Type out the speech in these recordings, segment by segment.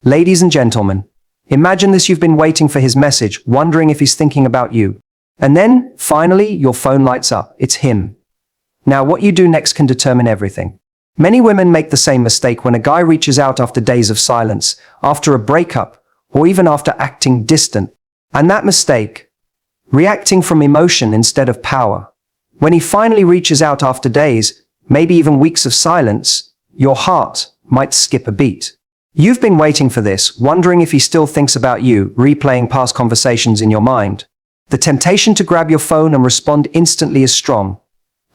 Ladies and gentlemen, imagine this: you've been waiting for his message, wondering if he's thinking about you. And then, finally, your phone lights up. It's him. Now, what you do next can determine everything. Many women make the same mistake when a guy reaches out after days of silence, after a breakup, or even after acting distant. And that mistake, reacting from emotion instead of power. When he finally reaches out after days, maybe even weeks of silence, your heart might skip a beat. You've been waiting for this, wondering if he still thinks about you, replaying past conversations in your mind. The temptation to grab your phone and respond instantly is strong.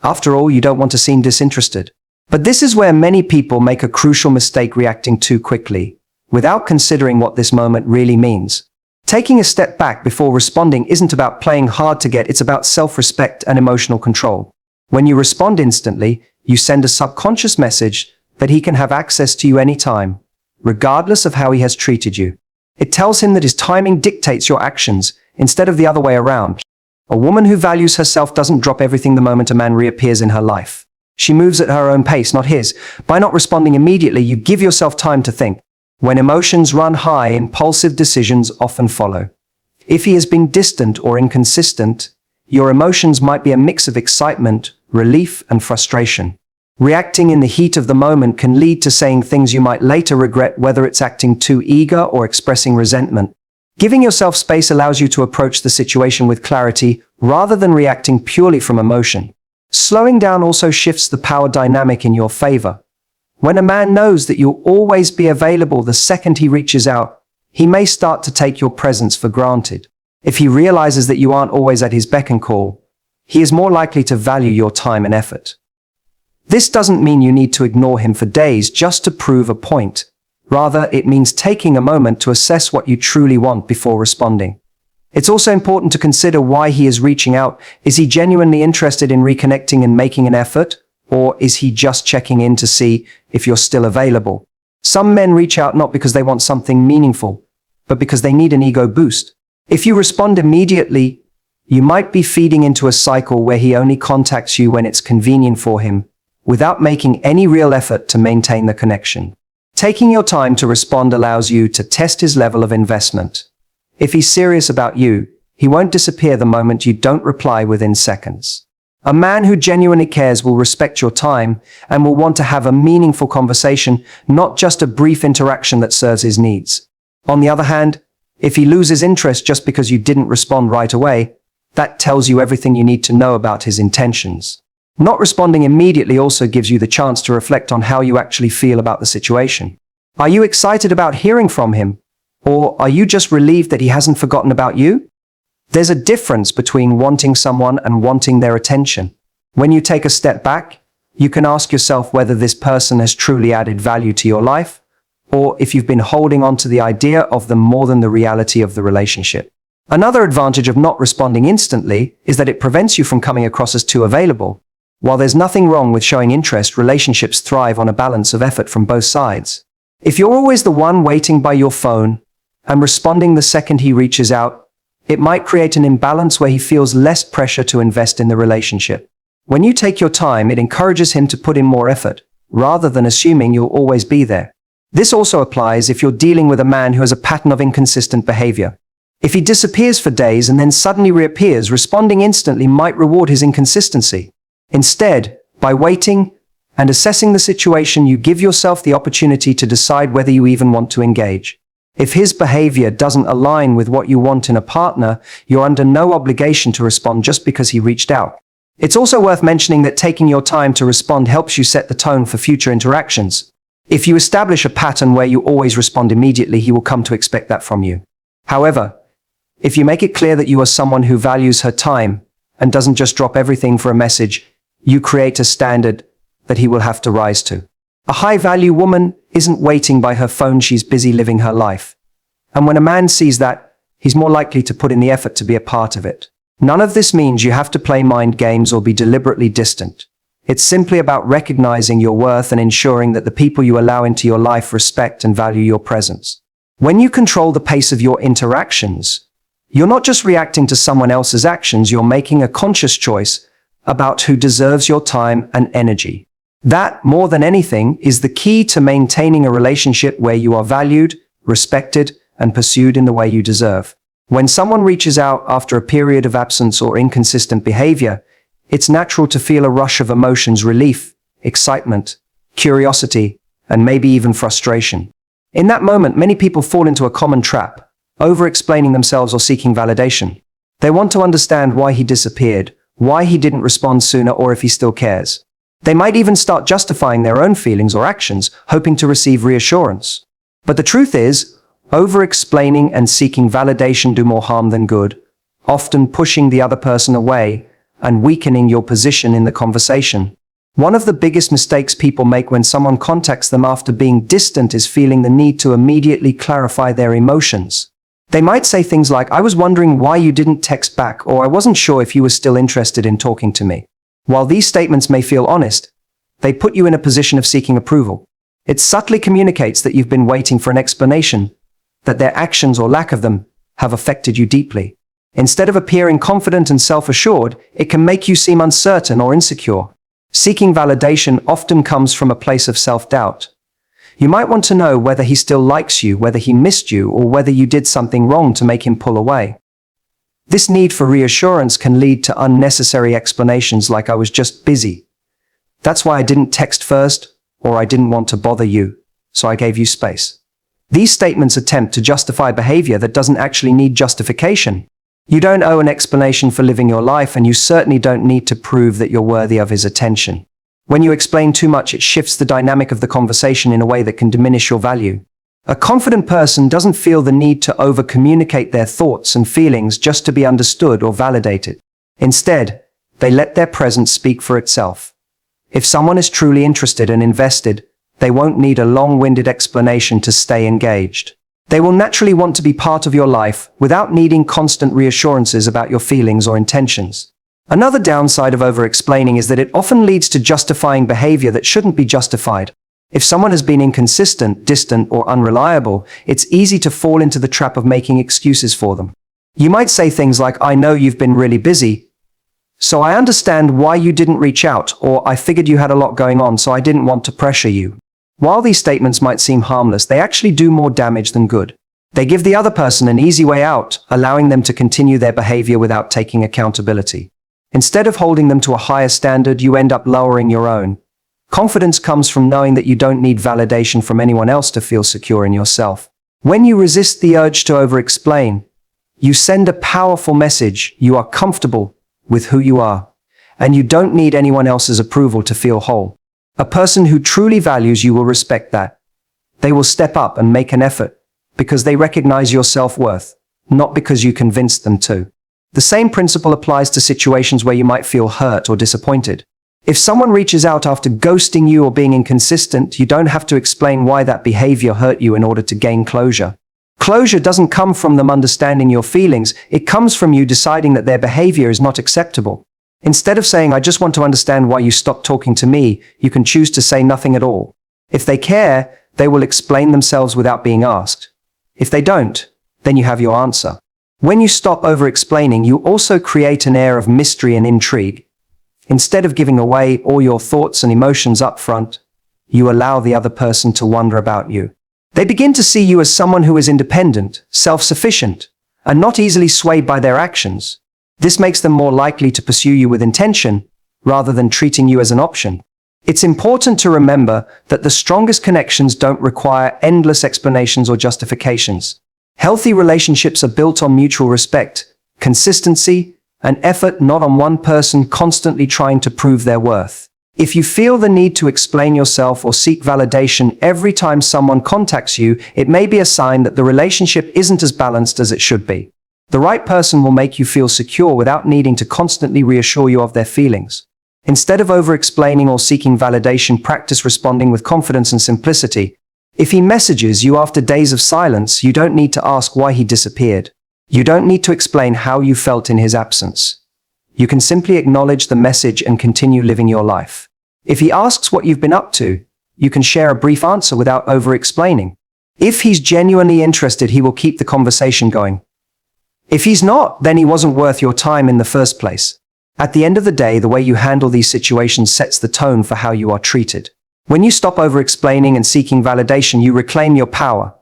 After all, you don't want to seem disinterested. But this is where many people make a crucial mistake: reacting too quickly, without considering what this moment really means. Taking a step back before responding isn't about playing hard to get, it's about self-respect and emotional control. When you respond instantly, you send a subconscious message that he can have access to you anytime, regardless of how he has treated you. It tells him that his timing dictates your actions, instead of the other way around. A woman who values herself doesn't drop everything the moment a man reappears in her life. She moves at her own pace, not his. By not responding immediately, you give yourself time to think. When emotions run high, impulsive decisions often follow. If he has been distant or inconsistent, your emotions might be a mix of excitement, relief, and frustration. Reacting in the heat of the moment can lead to saying things you might later regret, whether it's acting too eager or expressing resentment. Giving yourself space allows you to approach the situation with clarity rather than reacting purely from emotion. Slowing down also shifts the power dynamic in your favor. When a man knows that you'll always be available the second he reaches out, he may start to take your presence for granted. If he realizes that you aren't always at his beck and call, he is more likely to value your time and effort. This doesn't mean you need to ignore him for days just to prove a point. Rather, it means taking a moment to assess what you truly want before responding. It's also important to consider why he is reaching out. Is he genuinely interested in reconnecting and making an effort? Or is he just checking in to see if you're still available? Some men reach out not because they want something meaningful, but because they need an ego boost. If you respond immediately, you might be feeding into a cycle where he only contacts you when it's convenient for him, without making any real effort to maintain the connection. Taking your time to respond allows you to test his level of investment. If he's serious about you, he won't disappear the moment you don't reply within seconds. A man who genuinely cares will respect your time and will want to have a meaningful conversation, not just a brief interaction that serves his needs. On the other hand, if he loses interest just because you didn't respond right away, that tells you everything you need to know about his intentions. Not responding immediately also gives you the chance to reflect on how you actually feel about the situation. Are you excited about hearing from him? Or are you just relieved that he hasn't forgotten about you? There's a difference between wanting someone and wanting their attention. When you take a step back, you can ask yourself whether this person has truly added value to your life, or if you've been holding on to the idea of them more than the reality of the relationship. Another advantage of not responding instantly is that it prevents you from coming across as too available. While there's nothing wrong with showing interest, relationships thrive on a balance of effort from both sides. If you're always the one waiting by your phone and responding the second he reaches out, it might create an imbalance where he feels less pressure to invest in the relationship. When you take your time, it encourages him to put in more effort, rather than assuming you'll always be there. This also applies if you're dealing with a man who has a pattern of inconsistent behavior. If he disappears for days and then suddenly reappears, responding instantly might reward his inconsistency. Instead, by waiting and assessing the situation, you give yourself the opportunity to decide whether you even want to engage. If his behavior doesn't align with what you want in a partner, you're under no obligation to respond just because he reached out. It's also worth mentioning that taking your time to respond helps you set the tone for future interactions. If you establish a pattern where you always respond immediately, he will come to expect that from you. However, if you make it clear that you are someone who values her time and doesn't just drop everything for a message, you create a standard that he will have to rise to. A high-value woman isn't waiting by her phone, she's busy living her life. And when a man sees that, he's more likely to put in the effort to be a part of it. None of this means you have to play mind games or be deliberately distant. It's simply about recognizing your worth and ensuring that the people you allow into your life respect and value your presence. When you control the pace of your interactions, you're not just reacting to someone else's actions, you're making a conscious choice about who deserves your time and energy. That, more than anything, is the key to maintaining a relationship where you are valued, respected, and pursued in the way you deserve. When someone reaches out after a period of absence or inconsistent behavior, it's natural to feel a rush of emotions: relief, excitement, curiosity, and maybe even frustration. In that moment, many people fall into a common trap: over-explaining themselves or seeking validation. They want to understand why he disappeared, why he didn't respond sooner, or if he still cares. They might even start justifying their own feelings or actions, hoping to receive reassurance. But the truth is, over-explaining and seeking validation do more harm than good, often pushing the other person away and weakening your position in the conversation. One of the biggest mistakes people make when someone contacts them after being distant is feeling the need to immediately clarify their emotions. They might say things like, "I was wondering why you didn't text back," or "I wasn't sure if you were still interested in talking to me." While these statements may feel honest, they put you in a position of seeking approval. It subtly communicates that you've been waiting for an explanation, that their actions or lack of them have affected you deeply. Instead of appearing confident and self-assured, it can make you seem uncertain or insecure. Seeking validation often comes from a place of self-doubt. You might want to know whether he still likes you, whether he missed you, or whether you did something wrong to make him pull away. This need for reassurance can lead to unnecessary explanations like, "I was just busy. That's why I didn't text first," or "I didn't want to bother you, so I gave you space." These statements attempt to justify behavior that doesn't actually need justification. You don't owe an explanation for living your life, and you certainly don't need to prove that you're worthy of his attention. When you explain too much, it shifts the dynamic of the conversation in a way that can diminish your value. A confident person doesn't feel the need to over-communicate their thoughts and feelings just to be understood or validated. Instead, they let their presence speak for itself. If someone is truly interested and invested, they won't need a long-winded explanation to stay engaged. They will naturally want to be part of your life without needing constant reassurances about your feelings or intentions. Another downside of over-explaining is that it often leads to justifying behavior that shouldn't be justified. If someone has been inconsistent, distant, or unreliable, it's easy to fall into the trap of making excuses for them. You might say things like, "I know you've been really busy, so I understand why you didn't reach out," or "I figured you had a lot going on, so I didn't want to pressure you." While these statements might seem harmless, they actually do more damage than good. They give the other person an easy way out, allowing them to continue their behavior without taking accountability. Instead of holding them to a higher standard, you end up lowering your own. Confidence comes from knowing that you don't need validation from anyone else to feel secure in yourself. When you resist the urge to over-explain, you send a powerful message: you are comfortable with who you are, and you don't need anyone else's approval to feel whole. A person who truly values you will respect that. They will step up and make an effort because they recognize your self-worth, not because you convinced them to. The same principle applies to situations where you might feel hurt or disappointed. If someone reaches out after ghosting you or being inconsistent, you don't have to explain why that behavior hurt you in order to gain closure. Closure doesn't come from them understanding your feelings, it comes from you deciding that their behavior is not acceptable. Instead of saying, "I just want to understand why you stopped talking to me," you can choose to say nothing at all. If they care, they will explain themselves without being asked. If they don't, then you have your answer. When you stop over-explaining, you also create an air of mystery and intrigue. Instead of giving away all your thoughts and emotions up front, you allow the other person to wonder about you. They begin to see you as someone who is independent, self-sufficient, and not easily swayed by their actions. This makes them more likely to pursue you with intention, rather than treating you as an option. It's important to remember that the strongest connections don't require endless explanations or justifications. Healthy relationships are built on mutual respect, consistency, and effort, not on one person constantly trying to prove their worth. If you feel the need to explain yourself or seek validation every time someone contacts you, it may be a sign that the relationship isn't as balanced as it should be. The right person will make you feel secure without needing to constantly reassure you of their feelings. Instead of over-explaining or seeking validation, practice responding with confidence and simplicity. If he messages you after days of silence, you don't need to ask why he disappeared. You don't need to explain how you felt in his absence. You can simply acknowledge the message and continue living your life. If he asks what you've been up to, you can share a brief answer without over-explaining. If he's genuinely interested, he will keep the conversation going. If he's not, then he wasn't worth your time in the first place. At the end of the day, the way you handle these situations sets the tone for how you are treated. When you stop over-explaining and seeking validation, you reclaim your power.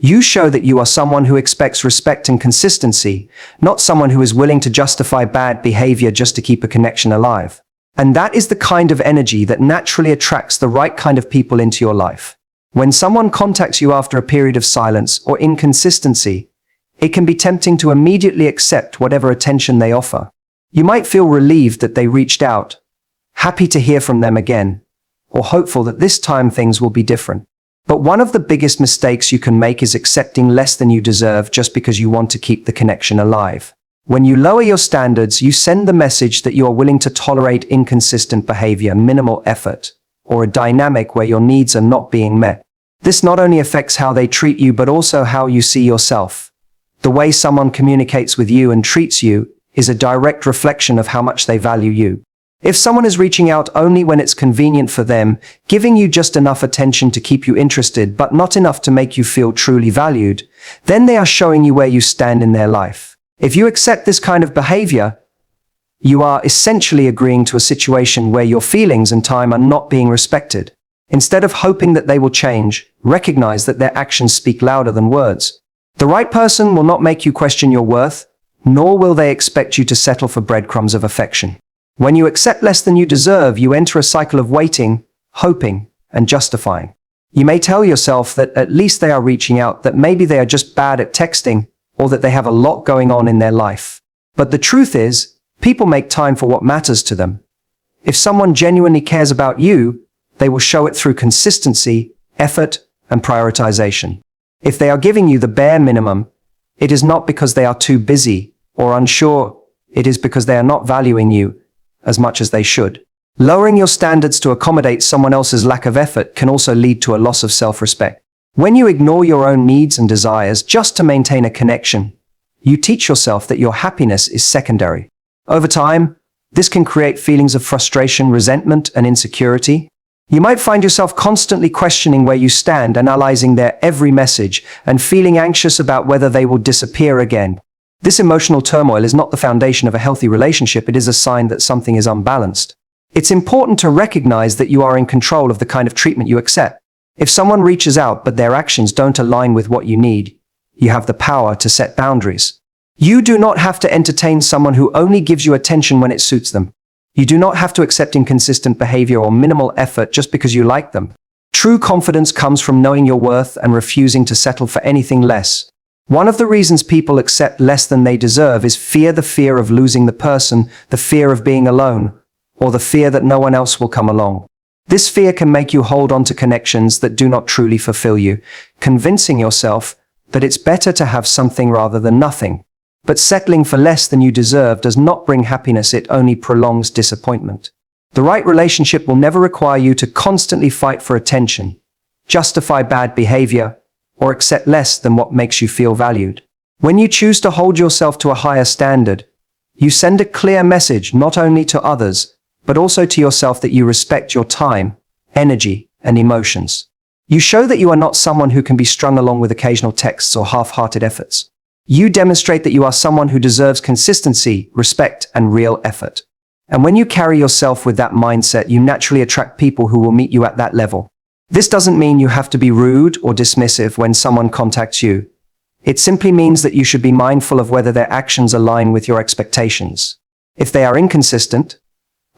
You show that you are someone who expects respect and consistency, not someone who is willing to justify bad behavior just to keep a connection alive. And that is the kind of energy that naturally attracts the right kind of people into your life. When someone contacts you after a period of silence or inconsistency, it can be tempting to immediately accept whatever attention they offer. You might feel relieved that they reached out, happy to hear from them again, or hopeful that this time things will be different. But one of the biggest mistakes you can make is accepting less than you deserve just because you want to keep the connection alive. When you lower your standards, you send the message that you are willing to tolerate inconsistent behavior, minimal effort, or a dynamic where your needs are not being met. This not only affects how they treat you, but also how you see yourself. The way someone communicates with you and treats you is a direct reflection of how much they value you. If someone is reaching out only when it's convenient for them, giving you just enough attention to keep you interested but not enough to make you feel truly valued, then they are showing you where you stand in their life. If you accept this kind of behavior, you are essentially agreeing to a situation where your feelings and time are not being respected. Instead of hoping that they will change, recognize that their actions speak louder than words. The right person will not make you question your worth, nor will they expect you to settle for breadcrumbs of affection. When you accept less than you deserve, you enter a cycle of waiting, hoping, and justifying. You may tell yourself that at least they are reaching out, that maybe they are just bad at texting, or that they have a lot going on in their life. But the truth is, people make time for what matters to them. If someone genuinely cares about you, they will show it through consistency, effort, and prioritization. If they are giving you the bare minimum, it is not because they are too busy or unsure, it is because they are not valuing you as much as they should. Lowering your standards to accommodate someone else's lack of effort can also lead to a loss of self-respect. When you ignore your own needs and desires just to maintain a connection, you teach yourself that your happiness is secondary. Over time, this can create feelings of frustration, resentment, and insecurity. You might find yourself constantly questioning where you stand, analyzing their every message, and feeling anxious about whether they will disappear again. This emotional turmoil is not the foundation of a healthy relationship, it is a sign that something is unbalanced. It's important to recognize that you are in control of the kind of treatment you accept. If someone reaches out but their actions don't align with what you need, you have the power to set boundaries. You do not have to entertain someone who only gives you attention when it suits them. You do not have to accept inconsistent behavior or minimal effort just because you like them. True confidence comes from knowing your worth and refusing to settle for anything less. One of the reasons people accept less than they deserve is the fear of losing the person, the fear of being alone, or the fear that no one else will come along. This fear can make you hold on to connections that do not truly fulfill you, convincing yourself that it's better to have something rather than nothing. But settling for less than you deserve does not bring happiness, it only prolongs disappointment. The right relationship will never require you to constantly fight for attention, justify bad behavior, or accept less than what makes you feel valued. When you choose to hold yourself to a higher standard, you send a clear message not only to others, but also to yourself that you respect your time, energy, and emotions. You show that you are not someone who can be strung along with occasional texts or half-hearted efforts. You demonstrate that you are someone who deserves consistency, respect, and real effort. And when you carry yourself with that mindset, you naturally attract people who will meet you at that level. This doesn't mean you have to be rude or dismissive when someone contacts you. It simply means that you should be mindful of whether their actions align with your expectations. If they are inconsistent,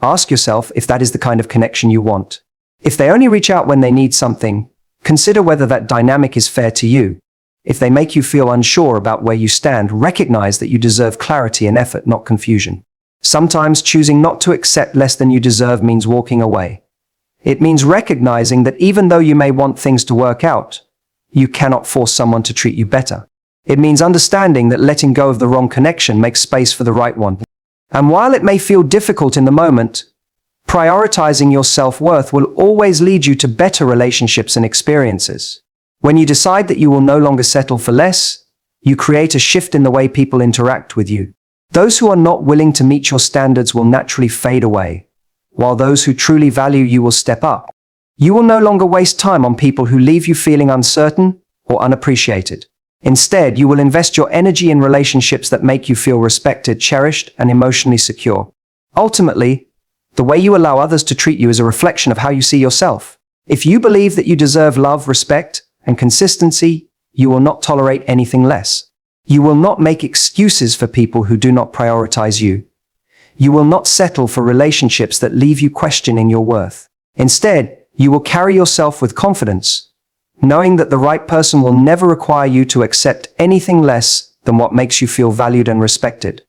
ask yourself if that is the kind of connection you want. If they only reach out when they need something, consider whether that dynamic is fair to you. If they make you feel unsure about where you stand, recognize that you deserve clarity and effort, not confusion. Sometimes choosing not to accept less than you deserve means walking away. It means recognizing that even though you may want things to work out, you cannot force someone to treat you better. It means understanding that letting go of the wrong connection makes space for the right one. And while it may feel difficult in the moment, prioritizing your self-worth will always lead you to better relationships and experiences. When you decide that you will no longer settle for less, you create a shift in the way people interact with you. Those who are not willing to meet your standards will naturally fade away, while those who truly value you will step up. You will no longer waste time on people who leave you feeling uncertain or unappreciated. Instead, you will invest your energy in relationships that make you feel respected, cherished, and emotionally secure. Ultimately, the way you allow others to treat you is a reflection of how you see yourself. If you believe that you deserve love, respect, and consistency, you will not tolerate anything less. You will not make excuses for people who do not prioritize you. You will not settle for relationships that leave you questioning your worth. Instead, you will carry yourself with confidence, knowing that the right person will never require you to accept anything less than what makes you feel valued and respected.